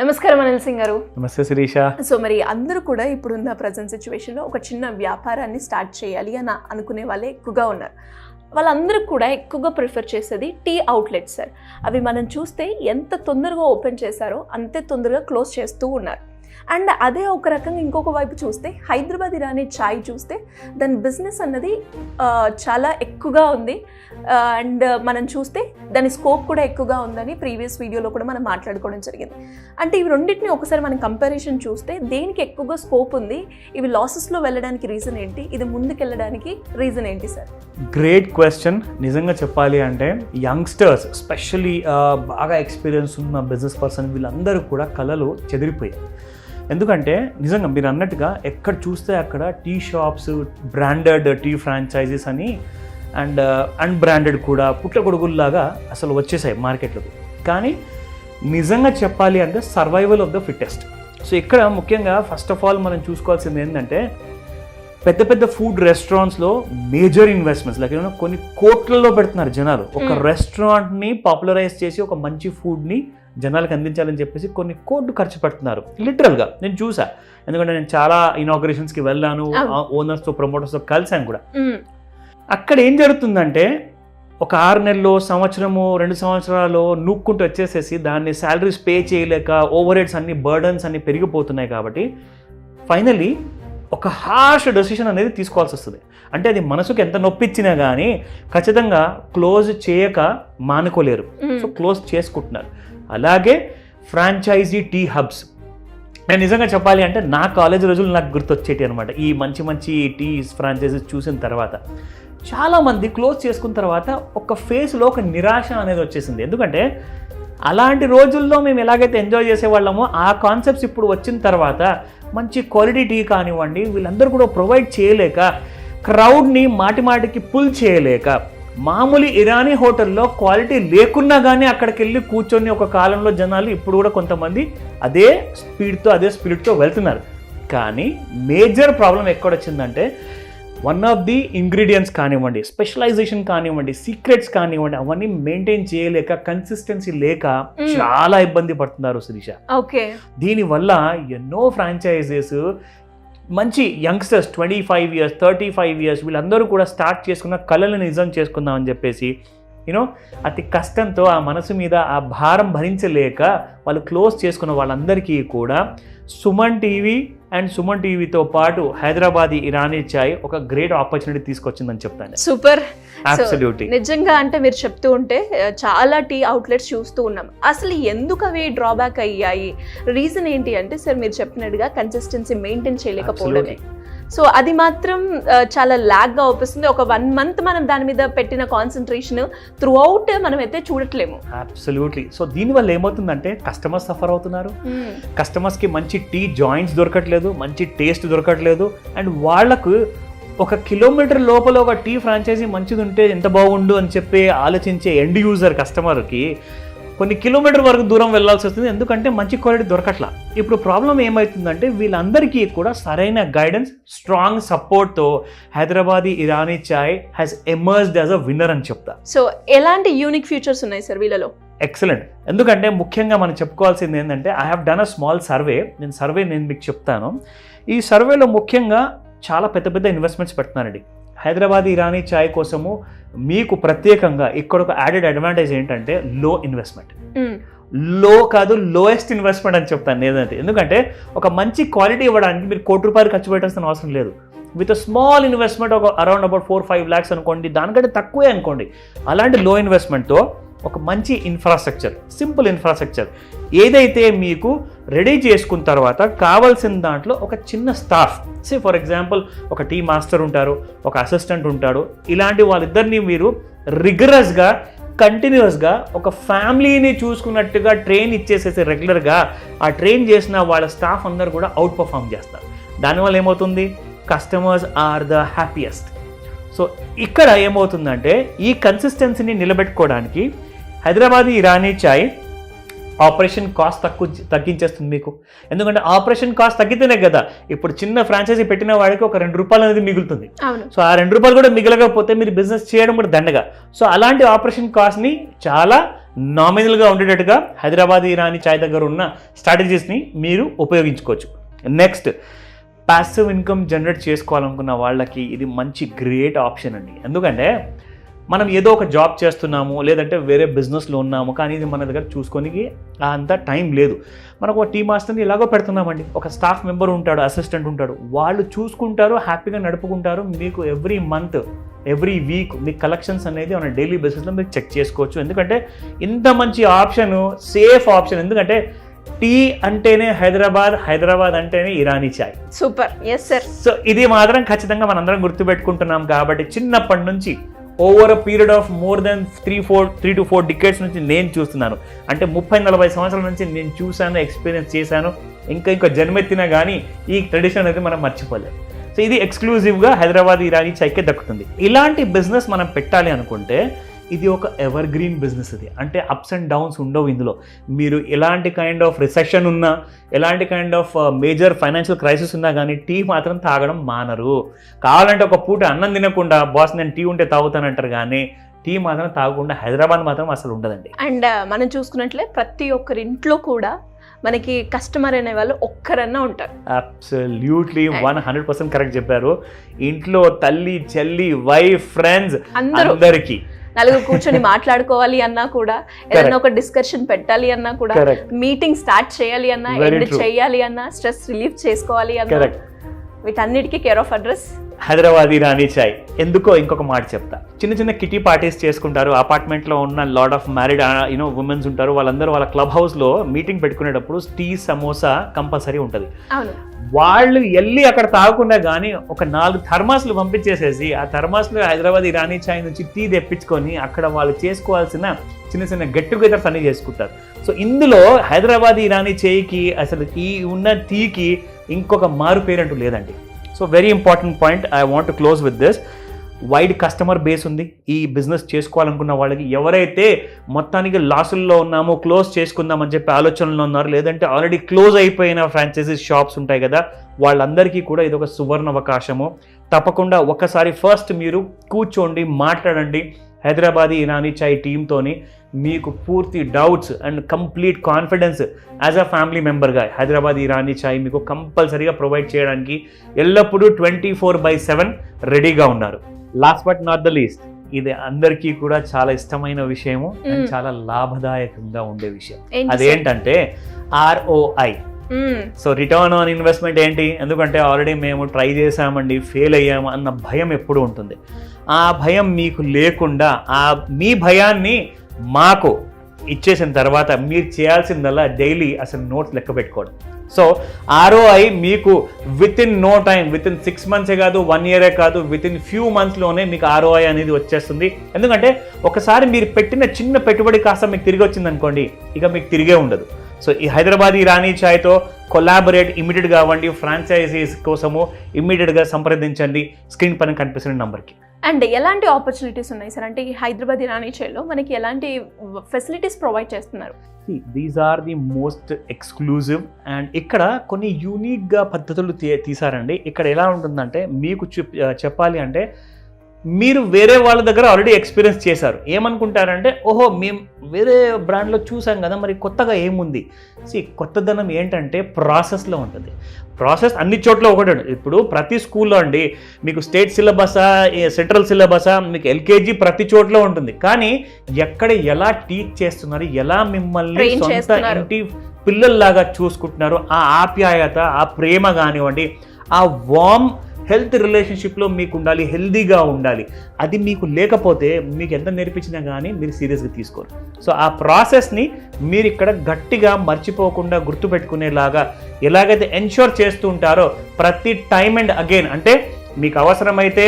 నమస్కారం అనిల్ సింగ్ గారు. నమస్తే శిరీష. సో మరి అందరూ కూడా ఇప్పుడున్న ప్రజెంట్ సిచ్యువేషన్లో ఒక చిన్న వ్యాపారాన్ని స్టార్ట్ చేయాలి అని అనుకునే వాళ్ళే ఎక్కువగా ఉన్నారు. వాళ్ళందరూ కూడా ఎక్కువగా ప్రిఫర్ చేసేది టీ అవుట్లెట్స్ సార్. అవి మనం చూస్తే ఎంత తొందరగా ఓపెన్ చేశారో అంతే తొందరగా క్లోజ్ చేస్తూ ఉన్నారు. అండ్ అదే ఒక రకంగా ఇంకొక వైపు చూస్తే హైదరాబాద్ ఇరానీ చాయ్ చూస్తే దాని బిజినెస్ అన్నది చాలా ఎక్కువగా ఉంది. అండ్ మనం చూస్తే దాని స్కోప్ కూడా ఎక్కువగా ఉందని ప్రీవియస్ వీడియోలో కూడా మనం మాట్లాడుకోవడం జరిగింది. అంటే ఇవి రెండింటిని ఒకసారి మనం కంపారిజన్ చూస్తే దేనికి ఎక్కువగా స్కోప్ ఉంది, ఇవి లాసెస్లో వెళ్ళడానికి రీజన్ ఏంటి, ఇది ముందుకెళ్ళడానికి రీజన్ ఏంటి సార్? Great question. నిజంగా చెప్పాలి అంటే యంగ్స్టర్స్ స్పెషల్లీ బాగా ఎక్స్పీరియన్స్ ఉన్న బిజినెస్ పర్సన్ వీళ్ళందరూ కూడా కళలు చెదిరిపోయాయి. ఎందుకంటే నిజంగా మీరు అన్నట్టుగా ఎక్కడ చూస్తే అక్కడ tea shops, branded tea franchises అని అండ్ అన్బ్రాండెడ్ కూడా పుట్టగొడుగుల్లాగా అసలు వచ్చేసాయి మార్కెట్లోకి. కానీ నిజంగా చెప్పాలి అంటే survival of the fittest. So ఇక్కడ ముఖ్యంగా ఫస్ట్ ఆఫ్ ఆల్ మనం చూసుకోవాల్సింది ఏంటంటే పెద్ద పెద్ద ఫుడ్ రెస్టారెంట్స్లో మేజర్ ఇన్వెస్ట్మెంట్స్ లైక్ కొన్ని కోట్లలో పెడుతున్నారు జనాలు. ఒక రెస్టారెంట్ని పాపులరైజ్ చేసి ఒక మంచి ఫుడ్ని జనాలకు అందించాలని చెప్పేసి కొన్ని కోట్లు ఖర్చు పెడుతున్నారు. లిటరల్గా నేను చూసా, ఎందుకంటే నేను చాలా ఇనాగ్రేషన్స్కి వెళ్ళాను, ఓనర్స్తో ప్రమోటర్స్తో కలిసాను కూడా. అక్కడ ఏం జరుగుతుందంటే ఒక 6 నెలలు, సంవత్సరము, 2 సంవత్సరాలు నూక్కుంటూ వచ్చేసేసి దాన్ని శాలరీస్ పే చేయలేక ఓవర్ హెడ్స్ అన్ని బర్డన్స్ అన్ని పెరిగిపోతున్నాయి. కాబట్టి ఫైనల్లీ ఒక హార్ష్ డెసిషన్ అనేది తీసుకోవాల్సి వస్తుంది. అంటే అది మనసుకు ఎంత నొప్పిచ్చినా కానీ ఖచ్చితంగా క్లోజ్ చేయక మానుకోలేరు. సో క్లోజ్ చేసుకుంటున్నారు. అలాగే ఫ్రాంచైజీ టీ హబ్స్. నేను నిజంగా చెప్పాలి అంటే నా కాలేజ్ రోజులు నాకు గుర్తొచ్చేటి అనమాట. ఈ మంచి మంచి టీ ఫ్రాంచైజీస్ చూసిన తర్వాత చాలామంది క్లోజ్ చేసుకున్న తర్వాత ఒక ఫేస్లో ఒక నిరాశ అనేది వచ్చేసింది. ఎందుకంటే అలాంటి రోజుల్లో మేము ఎలాగైతే ఎంజాయ్ చేసేవాళ్ళమో ఆ కాన్సెప్ట్స్ ఇప్పుడు వచ్చిన తర్వాత మంచి క్వాలిటీ టీ కానివ్వండి వీళ్ళందరూ కూడా ప్రొవైడ్ చేయలేక, క్రౌడ్ని మాటికి పుల్ చేయలేక, మామూలు ఇరానీ హోటల్లో క్వాలిటీ లేకున్నా కానీ అక్కడికి వెళ్ళి కూర్చొని ఒక కాలంలో జనాలు ఇప్పుడు కూడా కొంతమంది అదే స్పీడ్తో వెళ్తున్నారు. కానీ మేజర్ ప్రాబ్లం ఎక్కడొచ్చిందంటే వన్ ఆఫ్ ది ఇంగ్రీడియంట్స్ కానివ్వండి, స్పెషలైజేషన్ కానివ్వండి, సీక్రెట్స్ కానివ్వండి అవన్నీ మెయింటైన్ చేయలేక, కన్సిస్టెన్సీ లేక చాలా ఇబ్బంది పడుతున్నారు శిరీష. ఓకే. దీనివల్ల ఎన్నో ఫ్రాంచైజెస్ మంచి యంగ్స్టర్స్ 25 years 35 years వీళ్ళందరూ కూడా స్టార్ట్ చేసుకున్న కళలను నిజం చేసుకుందామని చెప్పేసి అతి కష్టంతో ఆ మనసు మీద ఆ భారం భరించలేక వాళ్ళు క్లోజ్ చేసుకున్న వాళ్ళందరికీ కూడా సుమన్ టీవీ అండ్ సుమన్ టీవీతో పాటు హైదరాబాదీ ఇరానీ చాయ్ ఒక గ్రేట్ ఆపర్చునిటీ తీసుకొచ్చిందని చెప్తాను. సూపర్. అబ్సల్యూట్లీ. నిజంగా అంటే మీరు చెప్తూ ఉంటే చాలా టీ అవుట్లెట్స్ చూస్తూ ఉన్నాం. అసలు ఎందుకు అవి డ్రాబ్యాక్ అయ్యాయి, రీజన్ ఏంటి అంటే సార్ మీరు చెప్పినట్టుగా కన్సిస్టెన్సీ మెయింటైన్ చేయలేకపోవడమే. సో అది మాత్రం చాలా ల్యాగ్గా అవుపిస్తుంది. ఒక 1 month మనం దాని మీద పెట్టిన కాన్సన్ట్రేషన్ త్రూ అవుట్ మనం అయితే చూడట్లేము. అబ్సల్యూట్లీ. సో దీనివల్ల ఏమవుతుందంటే కస్టమర్స్ సఫర్ అవుతున్నారు. కస్టమర్స్కి మంచి టీ జాయింట్స్ దొరకట్లేదు, మంచి టేస్ట్ దొరకట్లేదు. అండ్ వాళ్లకు 1 kilometer లోపల ఒక టీ ఫ్రాంచైజీ మంచిది ఉంటే ఎంత బాగుండు అని చెప్పి ఆలోచించే ఎండ్ యూజర్ కస్టమర్కి కొన్ని కిలోమీటర్ వరకు దూరం వెళ్ళాల్సి వస్తుంది. ఎందుకంటే మంచి క్వాలిటీ దొరకట్లా. ఇప్పుడు ప్రాబ్లం ఏమవుతుందంటే వీళ్ళందరికీ కూడా సరైన గైడెన్స్, స్ట్రాంగ్ సపోర్ట్తో Hyderabadi Irani chai has emerged as a winner అని చెప్తా. సో ఎలాంటి యూనిక్ ఫీచర్స్ ఉన్నాయి సార్ వీళ్ళలో? ఎక్సలెంట్. ఎందుకంటే ముఖ్యంగా మనం చెప్పుకోవాల్సింది ఏంటంటే I have done a small survey. నేను మీకు చెప్తాను. ఈ సర్వేలో ముఖ్యంగా చాలా పెద్ద ఇన్వెస్ట్మెంట్స్ పెడుతున్నారండి. హైదరాబాదీ ఇరానీ చాయ్ కోసము మీకు ప్రత్యేకంగా ఇక్కడ ఒక యాడెడ్ అడ్వాంటేజ్ ఏంటంటే లో ఇన్వెస్ట్మెంట్. లో కాదు, లోయెస్ట్ ఇన్వెస్ట్మెంట్ అని చెప్తాను ఏదంటే. ఎందుకంటే ఒక మంచి క్వాలిటీ ఇవ్వడానికి మీరు ₹1 ఖర్చు పెట్టాల్సిన అవసరం లేదు. విత్ స్మాల్ ఇన్వెస్ట్మెంట్ ఒక అరౌండ్ అబౌట్ 4-5 lakhs అనుకోండి, దానికంటే తక్కువే అనుకోండి. అలాంటి లో ఇన్వెస్ట్మెంట్తో ఒక మంచి ఇన్ఫ్రాస్ట్రక్చర్, సింపుల్ ఇన్ఫ్రాస్ట్రక్చర్ ఏదైతే మీకు రెడీ చేసుకున్న తర్వాత కావాల్సిన దాంట్లో ఒక చిన్న స్టాఫ్, ఫర్ ఎగ్జాంపుల్ ఒక టీ మాస్టర్ ఉంటారు, ఒక అసిస్టెంట్ ఉంటాడు. ఇలాంటి వాళ్ళిద్దరిని మీరు రిగరస్గా, కంటిన్యూస్గా ఒక ఫ్యామిలీని చూసుకున్నట్టుగా ట్రైన్ ఇచ్చేసేసి రెగ్యులర్గా ఆ ట్రైన్ చేసిన వాళ్ళ స్టాఫ్ అందరూ కూడా అవుట్ పర్ఫామ్ చేస్తారు. దానివల్ల ఏమవుతుంది, customers are the happiest. So ఇక్కడ ఏమవుతుందంటే ఈ కన్సిస్టెన్సీని నిలబెట్టుకోవడానికి హైదరాబాదీ ఇరానీ చాయ్ ఆపరేషన్ కాస్ట్ తగ్గించేస్తుంది మీకు. ఎందుకంటే ఆపరేషన్ కాస్ట్ తగ్గితేనే కదా ఇప్పుడు చిన్న ఫ్రాంచైజీ పెట్టిన వాడికి ఒక ₹2 అనేది మిగులుతుంది. సో ఆ ₹2 కూడా మిగలకపోతే మీరు బిజినెస్ చేయడం కూడా దండగా. సో అలాంటి ఆపరేషన్ కాస్ట్ని చాలా నామినల్గా ఉండేటట్టుగా హైదరాబాద్ ఇరానీ చాయ్ దగ్గర ఉన్న స్ట్రాటజీస్ని మీరు ఉపయోగించుకోవచ్చు. నెక్స్ట్, ప్యాసివ్ ఇన్కమ్ జనరేట్ చేసుకోవాలనుకున్న వాళ్ళకి ఇది మంచి గ్రేట్ ఆప్షన్ అండి. ఎందుకంటే మనం ఏదో ఒక జాబ్ చేస్తున్నాము, లేదంటే వేరే బిజినెస్లో ఉన్నాము, కానీ ఇది మన దగ్గర చూసుకోనికి అంత టైం లేదు. మనకు ఒక టీమ్ మాస్టర్ని ఇలాగో పెడుతున్నామండి, ఒక స్టాఫ్ మెంబర్ ఉంటాడు, అసిస్టెంట్ ఉంటాడు, వాళ్ళు చూసుకుంటారు, హ్యాపీగా నడుపుకుంటారు. మీకు ఎవ్రీ మంత్ ఎవ్రీ వీక్ మీ కలెక్షన్స్ అనేది మన డైలీ బేసిస్లో మీరు చెక్ చేసుకోవచ్చు. ఎందుకంటే ఇంత మంచి ఆప్షన్, సేఫ్ ఆప్షన్. ఎందుకంటే టీ అంటేనే హైదరాబాద్, హైదరాబాద్ అంటేనే Irani chai. Super, yes sir. So ఇది మాత్రం ఖచ్చితంగా మనందరం గుర్తుపెట్టుకుంటున్నాం. కాబట్టి చిన్నప్పటి నుంచి over a period of more than 3 to 4 decades నుంచి నేను చూస్తున్నాను. అంటే 30-40 సంవత్సరాల నుంచి నేను చూశాను, ఎక్స్పీరియన్స్ చేశాను. ఇంకా జన్మెత్తినా కానీ ఈ ట్రెడిషన్ అనేది మనం మర్చిపోలేదు. సో ఇది ఎక్స్క్లూజివ్గా హైదరాబాద్ ఇరానీ చాయ్కే దక్కుతుంది. ఇలాంటి బిజినెస్ మనం పెట్టాలి అనుకుంటే ఇది ఒక ఎవర్ గ్రీన్ బిజినెస్. ఇది అంటే అప్స్ అండ్ డౌన్స్ ఉండవు ఇందులో. మీరు ఎలాంటి కైండ్ ఆఫ్ రిసెషన్ ఉన్నా, ఎలాంటి kind of major financial crisis ఉన్నా కానీ టీ మాత్రం తాగడం మానరు. కావాలంటే ఒక పూట అన్నం తినకుండా బాస్ నేను టీ ఉంటే తాగుతానంటారు, కానీ టీ మాత్రం తాగకుండా హైదరాబాద్ మాత్రం అసలు ఉండదండి. అండ్ మనం చూసుకున్నట్లే ప్రతి ఒక్కరి ఇంట్లో కూడా మనకి కస్టమర్ అనే వాళ్ళు ఒక్కరన్నా ఉంటారు. అబ్సల్యూట్లీ 100% కరెక్ట్ చెప్పారు. ఇంట్లో తల్లి, చెల్లి, వైఫ్, ఫ్రెండ్స్ అందరికీ నలుగురు కూర్చొని మాట్లాడుకోవాలి అన్నా కూడా, ఏదైనా ఒక డిస్కషన్ పెట్టాలి అన్నా కూడా, మీటింగ్ స్టార్ట్ చేయాలి అన్నా, ఎండ్ చేయాలి అన్నా, స్ట్రెస్ రిలీఫ్ చేసుకోవాలి అన్నా, వీటన్నిటికీ care of address Hyderabad Irani chai. ఎందుకో ఇంకొక మాట చెప్తా. చిన్న కిటీ పార్టీస్ చేసుకుంటారు. అపార్ట్మెంట్లో ఉన్న లాట్ ఆఫ్ మ్యారీడ్ ఉమెన్స్ ఉంటారు. వాళ్ళందరూ వాళ్ళ క్లబ్ హౌస్లో మీటింగ్ పెట్టుకునేటప్పుడు టీ, సమోసా కంపల్సరీ ఉంటుంది. వాళ్ళు వెళ్ళి అక్కడ తాగకుండా కానీ ఒక 4 థర్మాస్లు పంపించేసేసి ఆ థర్మాస్లో హైదరాబాద్ ఇరానీ చాయ్ నుంచి టీ తెప్పించుకొని అక్కడ వాళ్ళు చేసుకోవాల్సిన చిన్న గెట్ టుగెదర్స్ అన్ని చేసుకుంటారు. సో ఇందులో హైదరాబాద్ ఇరానీ చాయ్కి అసలు ఈ ఉన్న టీకి ఇంకొక మారు పేరంటూ లేదండి. So very important point, I want to close with this. Wide customer base ఉంది ఈ బిజినెస్ చేసుకోవాలనుకున్న వాళ్ళకి. ఎవరైతే మొత్తానికి లాసుల్లో ఉన్నామో, క్లోజ్ చేసుకుందామని చెప్పి ఆలోచనలో ఉన్నారు, లేదంటే ఆల్రెడీ క్లోజ్ అయిపోయిన ఫ్రాంచైజీస్ షాప్స్ ఉంటాయి కదా, వాళ్ళందరికీ కూడా ఇది ఒక సువర్ణ అవకాశము. తప్పకుండా ఒక్కసారి ఫస్ట్ మీరు కూర్చోండి, మాట్లాడండి హైదరాబాదీ ఇరానీ చాయ్ టీమ్తోని. మీకు పూర్తి doubts and complete confidence as a family మెంబర్గా హైదరాబాద్ ఇరానీ చాయ్ మీకు కంపల్సరీగా ప్రొవైడ్ చేయడానికి ఎల్లప్పుడూ 24/7 రెడీగా ఉన్నారు. Last but not the least, ఇది అందరికీ కూడా చాలా ఇష్టమైన విషయము అండ్ చాలా లాభదాయకంగా ఉండే విషయం. అదేంటంటే ROI. So return on investment ఏంటి? ఎందుకంటే ఆల్రెడీ మేము ట్రై చేసామండి, ఫెయిల్ అయ్యాము అన్న భయం ఎప్పుడు ఉంటుంది. ఆ భయం మీకు లేకుండా మీ భయాన్ని మాకు ఇచ్చేసిన తర్వాత మీరు చేయాల్సిందల్లా డైలీ అసలు నోట్స్ లెక్క పెట్టుకోవడం. సో ROI మీకు within no time, within 6 months కాదు, 1 year కాదు, విత్ ఇన్ ఫ్యూ మంత్స్లోనే మీకు ROI అనేది వచ్చేస్తుంది. ఎందుకంటే ఒకసారి మీరు పెట్టిన చిన్న పెట్టుబడి కాస్త మీకు తిరిగి వచ్చింది అనుకోండి, ఇక మీకు తిరిగే ఉండదు. సో ఈ హైదరాబాద్ ఇరానీ చాయ్తో కొలాబరేట్ ఇమీడియట్గా అవ్వండి. ఫ్రాంచైజీస్ కోసము ఇమీడియట్గా సంప్రదించండి స్క్రీన్ పైన కనిపిస్తున్న నంబర్కి. అండ్ ఎలాంటి ఆపర్చునిటీస్ ఉన్నాయి సార్? అంటే ఈ హైదరాబాద్ ఇరానీ చాయ్లో మనకి ఎలాంటి ఫెసిలిటీస్ ప్రొవైడ్ చేస్తున్నారు? These are the most exclusive and ఇక్కడ కొన్ని యూనిక్గా పద్ధతులు తీసారండి. ఇక్కడ ఎలా ఉంటుందంటే మీకు చెప్పాలి అంటే మీరు వేరే వాళ్ళ దగ్గర ఆల్రెడీ ఎక్స్పీరియన్స్ చేశారు. ఏమనుకుంటారంటే ఓహో మేము వేరే బ్రాండ్లో చూసాం కదా, మరి కొత్తగా ఏముంది? కొత్తదనం ఏంటంటే ప్రాసెస్లో ఉంటుంది. ప్రాసెస్ అన్ని చోట్ల ఒకటే. ఇప్పుడు ప్రతి స్కూల్లో అండి మీకు స్టేట్ సిలబసా, సెంట్రల్ సిలబసా, మీకు LKG ప్రతి చోట్ల ఉంటుంది. కానీ ఎక్కడ ఎలా టీచ్ చేస్తున్నారు, ఎలా మిమ్మల్ని సొంత ఇంటి పిల్లల్లాగా చూసుకుంటున్నారు, ఆ ఆప్యాయత, ఆ ప్రేమ కానివ్వండి, ఆ వార్మ్ హెల్త్ రిలేషన్షిప్లో మీకు ఉండాలి, హెల్దీగా ఉండాలి. అది మీకు లేకపోతే మీకు ఎంత నేర్పించినా కానీ మీరు సీరియస్గా తీసుకోరు. సో ఆ ప్రాసెస్ని మీరు ఇక్కడ గట్టిగా మర్చిపోకుండా గుర్తుపెట్టుకునేలాగా ఎలాగైతే ఎన్ష్యూర్ చేస్తూ ఉంటారో ప్రతి టైమ్ అండ్ అగైన్, అంటే మీకు అవసరమైతే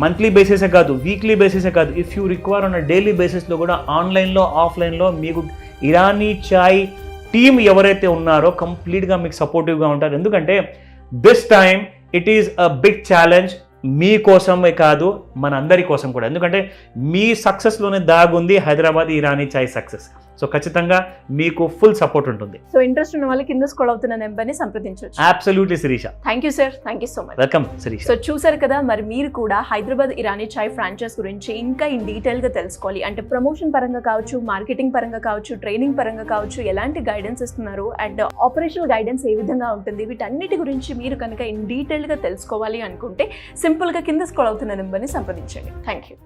మంత్లీ బేసిసే కాదు, వీక్లీ బేసిసే కాదు, if you require on daily బేసిస్లో కూడా ఆన్లైన్లో, ఆఫ్లైన్లో మీకు ఇరానీ చాయ్ టీమ్ ఎవరైతే ఉన్నారో కంప్లీట్గా మీకు సపోర్టివ్గా ఉంటారు. ఎందుకంటే this time it is a big challenge మీకోసమే కాదు, మన అందరి కోసం కూడా. ఎందుకంటే మీ సక్సెస్లోనే దాగుంది హైదరాబాద్ ఇరానీ చాయ్ సక్సెస్. సో ఖచ్చితంగా మీకు ఫుల్ సపోర్ట్ ఉంటుంది. సో ఇంట్రెస్ట్ ఉన్న వాళ్ళు కింద స్క్రోల్ అవుతున్న నెంబర్ని సంప్రదించవచ్చు. Absolutely Shirisha. Thank you sir, thank you so much. Welcome Shirisha. So చూసారు కదా, మరి మీరు కూడా హైదరాబాద్ ఇరానీ చాయ్ ఫ్రాంచైజ్ గురించి ఇంకా ఇన్ డీటెయిల్గా తెలుసుకోవాలి అంటే ప్రమోషన్ పరంగా కావచ్చు, మార్కెటింగ్ పరంగా కావచ్చు, ట్రైనింగ్ పరంగా కావచ్చు, ఎలాంటి గైడెన్స్ ఇస్తున్నారు అండ్ ఆపరేషనల్ గైడెన్స్ ఏ విధంగా ఉంటుంది, వీటన్నిటి గురించి మీరు కనుక ఇన్ డీటెయిల్గా తెలుసుకోవాలి అనుకుంటే సింపుల్గా కింద స్క్రోల్ అవుతున్న నెంబర్ని సంప్రదించండి. Thank you.